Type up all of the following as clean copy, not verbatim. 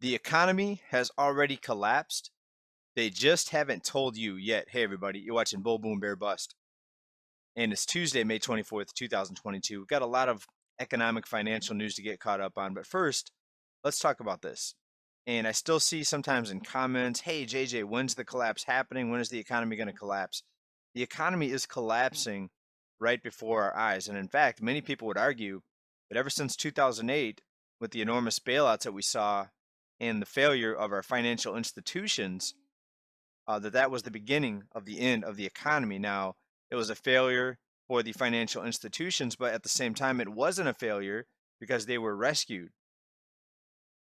The economy has already collapsed. They just haven't told you yet. Hey, everybody, you're watching Bull Boom Bear Bust. And it's Tuesday, May 24th, 2022. We've got a lot of economic financial news to get caught up on. But first, let's talk about this. And I still see sometimes in comments, hey, JJ, when's the collapse happening? When is the economy going to collapse? The economy is collapsing right before our eyes. And in fact, many people would argue that ever since 2008, with the enormous bailouts that we saw and the failure of our financial institutions, that was the beginning of the end of the economy. Now, it was a failure for the financial institutions, but at the same time, it wasn't a failure because they were rescued.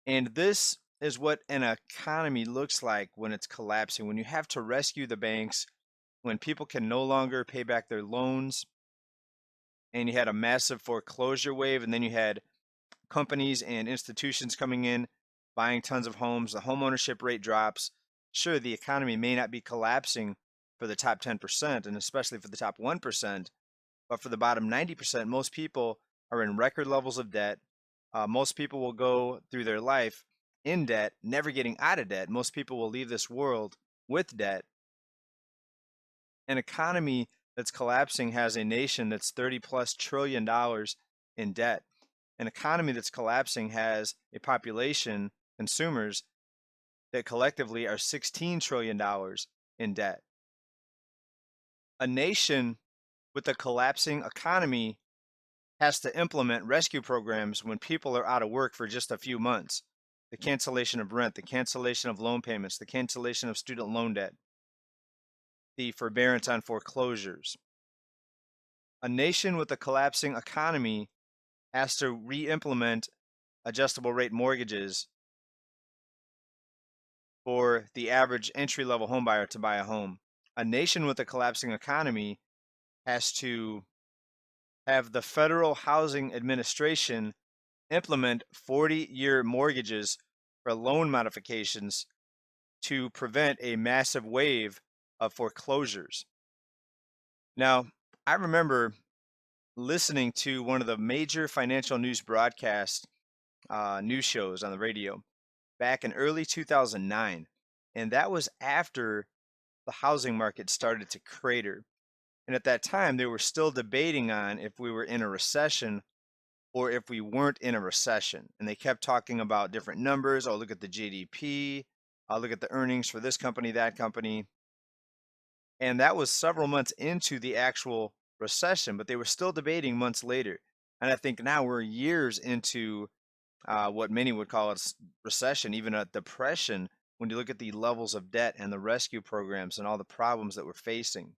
And this is what an economy looks like when it's collapsing, when you have to rescue the banks, when people can no longer pay back their loans, and you had a massive foreclosure wave, and then you had companies and institutions coming in, buying tons of homes, the home ownership rate drops. Sure, the economy may not be collapsing for the top 10%, and especially for the top 1%, but for the bottom 90%, most people are in record levels of debt. Most people will go through their life in debt, never getting out of debt. Most people will leave this world with debt. An economy that's collapsing has a nation that's 30 plus trillion dollars in debt. An economy that's collapsing has a population, consumers, that collectively are $16 trillion in debt. A nation with a collapsing economy has to implement rescue programs when people are out of work for just a few months. The cancellation of rent, the cancellation of loan payments, the cancellation of student loan debt, the forbearance on foreclosures. A nation with a collapsing economy has to re-implement adjustable rate mortgages for the average entry-level homebuyer to buy a home. A nation with a collapsing economy has to have the Federal Housing Administration implement 40-year mortgages for loan modifications to prevent a massive wave of foreclosures. Now, I remember listening to one of the major financial news broadcast news shows on the radio back in early 2009. And that was after the housing market started to crater. And at that time, they were still debating on if we were in a recession or if we weren't in a recession. And they kept talking about different numbers. Oh, look at the GDP. I'll look at the earnings for this company, that company. And that was several months into the actual recession, but they were still debating months later. And I think now we're years into what many would call a recession, even a depression, when you look at the levels of debt and the rescue programs and all the problems that we're facing.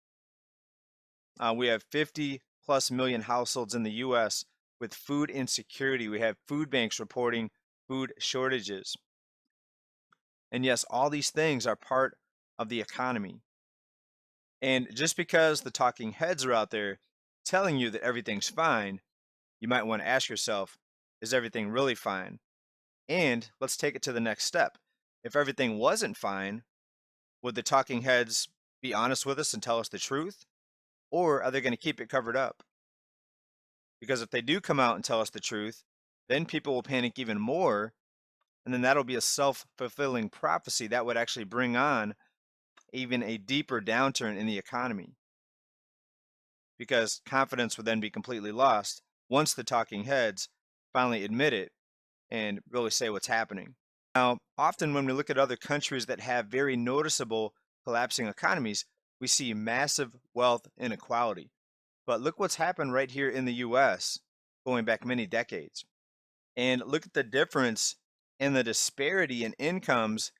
We have 50 plus million households in the US with food insecurity. We have food banks reporting food shortages. And yes, all these things are part of the economy. And just because the talking heads are out there telling you that everything's fine, you might want to ask yourself, is everything really fine? And let's take it to the next step. If everything wasn't fine, would the talking heads be honest with us and tell us the truth? Or are they going to keep it covered up? Because if they do come out and tell us the truth, then people will panic even more. And then that'll be a self fulfilling prophecy that would actually bring on even a deeper downturn in the economy. Because confidence would then be completely lost once the talking heads finally admit it and really say what's happening. Now, often when we look at other countries that have very noticeable collapsing economies, we see massive wealth inequality. But look what's happened right here in the US going back many decades. And look at the difference in the disparity in incomes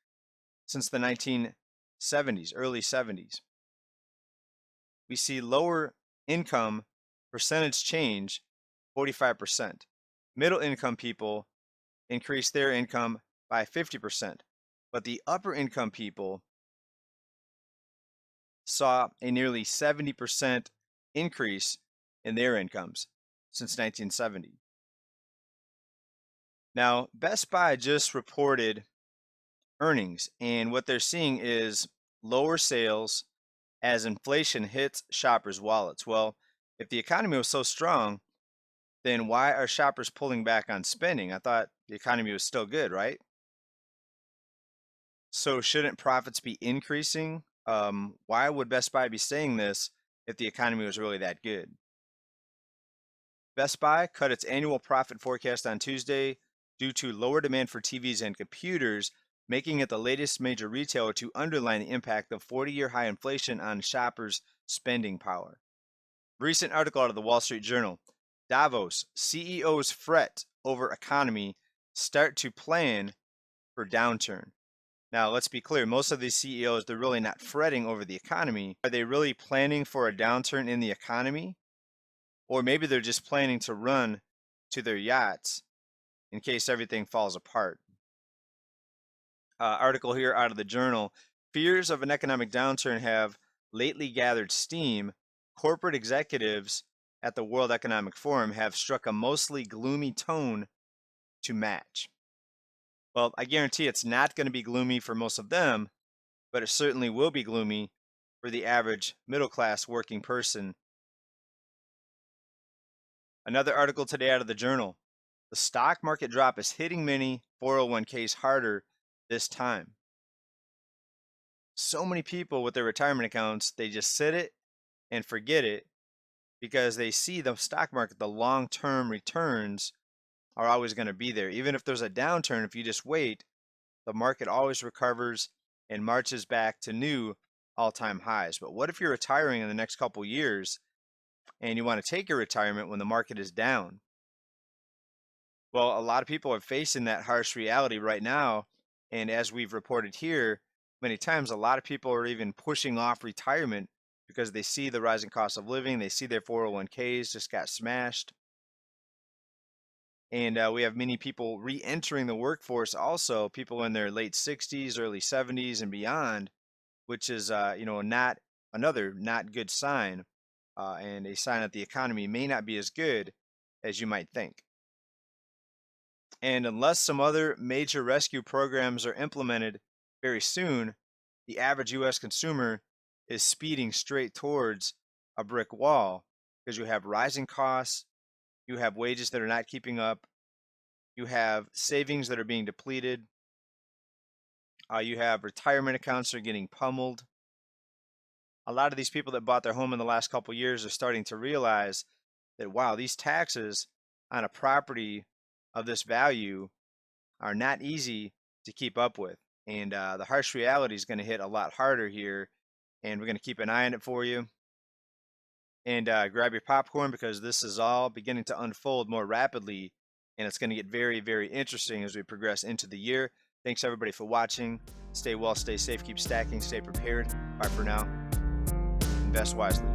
since the 1970s, early 70s. We see lower income percentage change 45%. Middle income people increase their income by 50%. But the upper income people saw a nearly 70% increase in their incomes since 1970. Now, Best Buy just reported earnings, and what they're seeing is lower sales as inflation hits shoppers' wallets. Well, if the economy was so strong, then why are shoppers pulling back on spending? I thought the economy was still good, right? So shouldn't profits be increasing? Why would Best Buy be saying this if the economy was really that good? Best Buy cut its annual profit forecast on Tuesday due to lower demand for TVs and computers, making it the latest major retailer to underline the impact of 40-year high inflation on shoppers' spending power. Recent article out of the Wall Street Journal. Davos, CEOs fret over economy, start to plan for downturn. Now, let's be clear, most of these CEOs, they're really not fretting over the economy. Are they really planning for a downturn in the economy? Or maybe they're just planning to run to their yachts in case everything falls apart. Article here out of the journal. Fears of an economic downturn have lately gathered steam. Corporate executives at the World Economic Forum have struck a mostly gloomy tone to match. Well, I guarantee it's not going to be gloomy for most of them, but it certainly will be gloomy for the average middle class working person. Another article today out of the journal. The stock market drop is hitting many 401ks harder this time. So many people with their retirement accounts, they just sit it and forget it because they see the stock market, the long-term returns are always going to be there. Even if there's a downturn, if you just wait, the market always recovers and marches back to new all-time highs. But what if you're retiring in the next couple years and you want to take your retirement when the market is down? Well, a lot of people are facing that harsh reality right now. And as we've reported here, many times a lot of people are even pushing off retirement because they see the rising cost of living. They see their 401ks just got smashed. And we have many people re-entering the workforce also, people in their late 60s, early 70s and beyond, which is, not another not good sign and a sign that the economy may not be as good as you might think. And unless some other major rescue programs are implemented very soon, the average US consumer is speeding straight towards a brick wall because you have rising costs, you have wages that are not keeping up, you have savings that are being depleted, you have retirement accounts that are getting pummeled. A lot of these people that bought their home in the last couple years are starting to realize that, wow, these taxes on a property of this value are not easy to keep up with. And the harsh reality is going to hit a lot harder here. And we're going to keep an eye on it for you. And grab your popcorn because this is all beginning to unfold more rapidly. And it's going to get very, very interesting as we progress into the year. Thanks everybody for watching. Stay well, stay safe, keep stacking, stay prepared. Bye for now. Invest wisely.